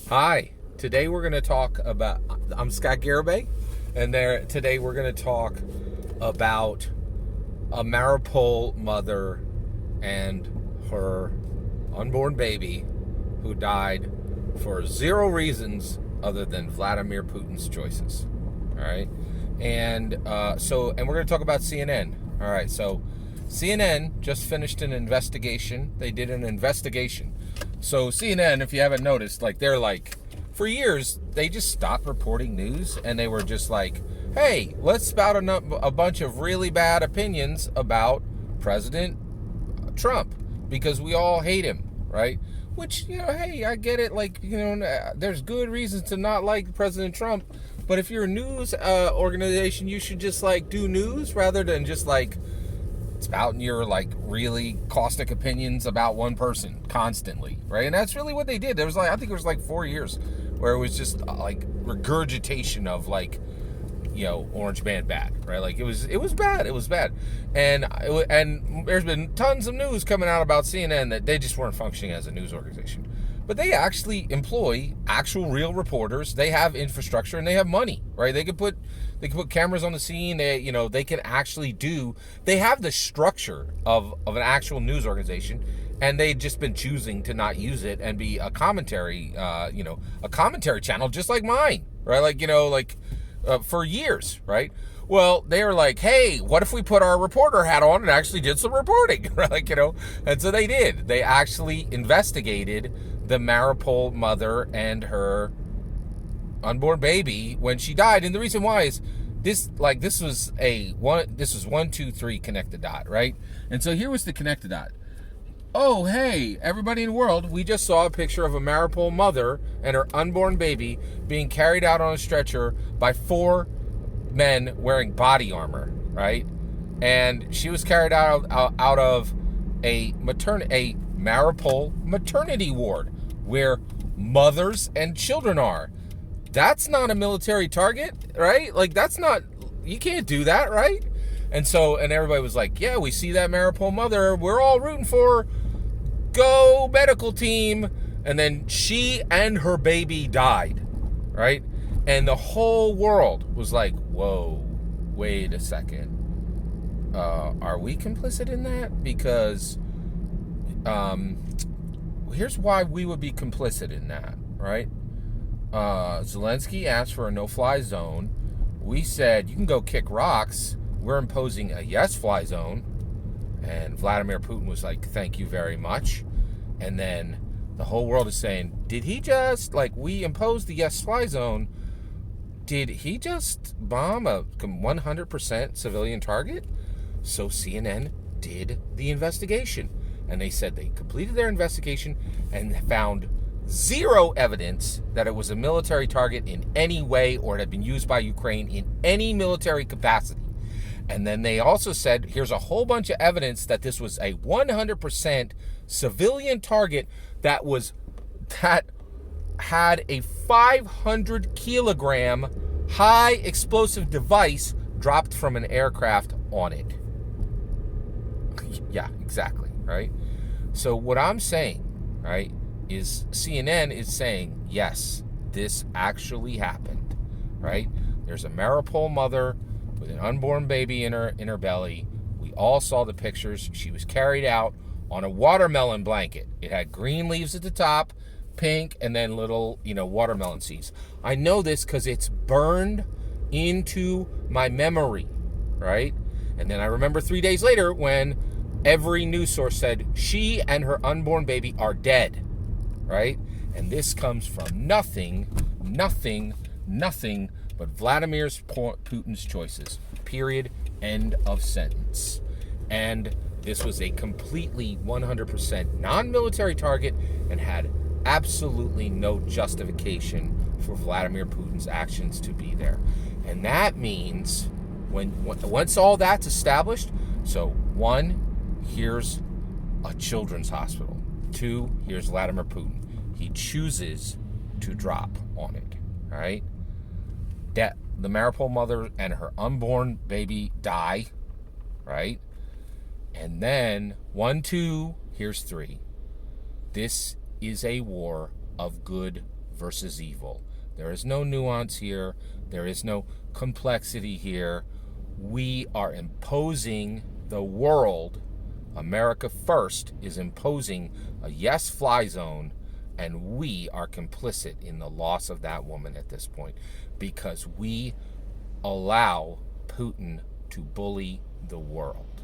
Hi. Today we're going to talk about. I'm Scott Garibay, and today we're going to talk about a Maripol mother and her unborn baby who died for zero reasons other than Vladimir Putin's choices. All right, and we're going to talk about CNN. All right, so CNN just finished an investigation. They did an investigation. So CNN, if you haven't noticed, for years, they just stopped reporting news, and they were just like, hey, let's spout a bunch of really bad opinions about President Trump because we all hate him, right? Which, hey, I get it. There's good reasons to not like President Trump, but if you're a news organization, you should just do news rather than just spouting your really caustic opinions about one person constantly, right? And that's really what they did. There was I think it was 4 years where it was just regurgitation of Orange Man bad, right? It was bad, and there's been tons of news coming out about CNN that they just weren't functioning as a news organization. But they actually employ actual real reporters. They have infrastructure and they have money, right? They can put cameras on the scene. They can actually they have the structure of an actual news organization, and they've just been choosing to not use it and be a commentary, a commentary channel just like mine, right? For years, right? Well, they were like, hey, what if we put our reporter hat on and actually did some reporting, right? And so they did. They actually investigated the Maripol mother and her unborn baby when she died. And the reason why is this was 1, 2, 3 connect the dot, right? And so here was the connect the dot. Oh, hey, everybody in the world, we just saw a picture of a Maripol mother and her unborn baby being carried out on a stretcher by 4 men wearing body armor, right? And she was carried out of a Maripol maternity ward where mothers and children are. That's not a military target, right? That's not, you can't do that, right? And everybody was like, yeah, we see that Maripol mother. We're all rooting for her. Go medical team. And then she and her baby died, right? And the whole world was like, whoa, wait a second. Are we complicit in that? Because here's why we would be complicit in that, right? Zelensky asked for a no-fly zone. We said, you can go kick rocks. We're imposing a yes-fly zone. And Vladimir Putin was like, thank you very much. And then the whole world is saying, did he just, we imposed the yes-fly zone, did he just bomb a 100% civilian target? So CNN did the investigation. And they said they completed their investigation and found zero evidence that it was a military target in any way or it had been used by Ukraine in any military capacity. And then they also said, here's a whole bunch of evidence that this was a 100% civilian target that had a 500 kilogram high explosive device dropped from an aircraft on it. Yeah, exactly, right? So what I'm saying, right, is CNN is saying, yes, this actually happened, right? There's a Maripol mother with an unborn baby in her belly. We all saw the pictures. She was carried out on a watermelon blanket. It had green leaves at the top, pink, and then little, watermelon seeds. I know this because it's burned into my memory, right? And then I remember 3 days later when every news source said she and her unborn baby are dead, right? And this comes from nothing but Vladimir Putin's choices. Period. End of sentence. And this was a completely 100% non-military target and had absolutely no justification for Vladimir Putin's actions to be there. And that means once all that's established, so 1, here's a children's hospital. 2, here's Vladimir Putin. He chooses to drop on it, all right? That the Maripol mother and her unborn baby die, right? And then 1, 2, here's 3. This is a war of good versus evil. There is no nuance here. There is no complexity here. We are imposing the world. America First is imposing a yes fly zone, and we are complicit in the loss of that woman at this point because we allow Putin to bully the world.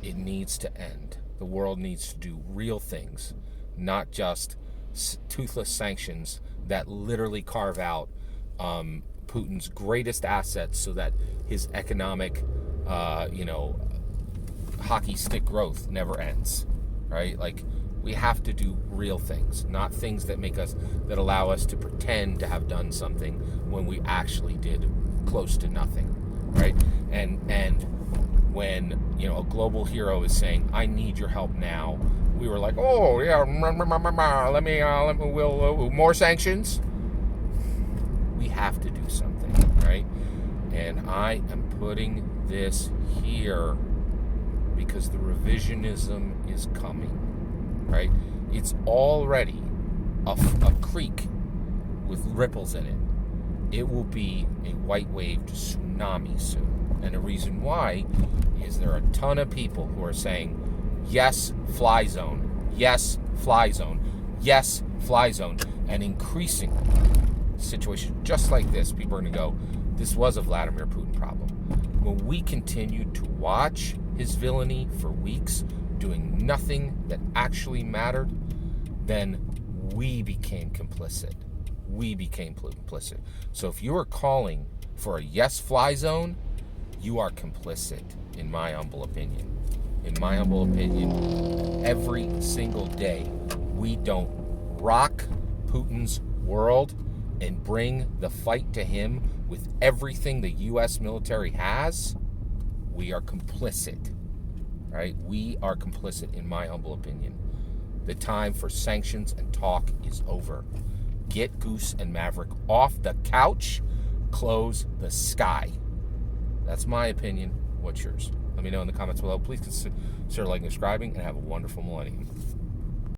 It needs to end. The world needs to do real things, not just toothless sanctions that literally carve out Putin's greatest assets so that his economic, hockey stick growth never ends, right? Like, we have to do real things, not things that allow us to pretend to have done something when we actually did close to nothing, right? And when, a global hero is saying, I need your help now, we were like, oh, yeah, we'll more sanctions. We have to do something, right? And I am putting this here because the revisionism is coming, right? It's already a creek with ripples in it. It will be a white-waved tsunami soon. And the reason why is there are a ton of people who are saying, yes, fly zone, yes, fly zone, yes, fly zone. And increasingly, situations just like this, people are going to go, this was a Vladimir Putin problem. When we continued to watch his villainy for weeks, doing nothing that actually mattered, then we became complicit. We became complicit. So if you are calling for a yes fly zone, you are complicit, in my humble opinion. In my humble opinion, every single day we don't rock Putin's world and bring the fight to him with everything the U.S. military has, we are complicit, right? We are complicit, in my humble opinion. The time for sanctions and talk is over. Get Goose and Maverick off the couch, close the sky. That's my opinion. What's yours? Let me know in the comments below. Please consider liking and subscribing, and have a wonderful millennium.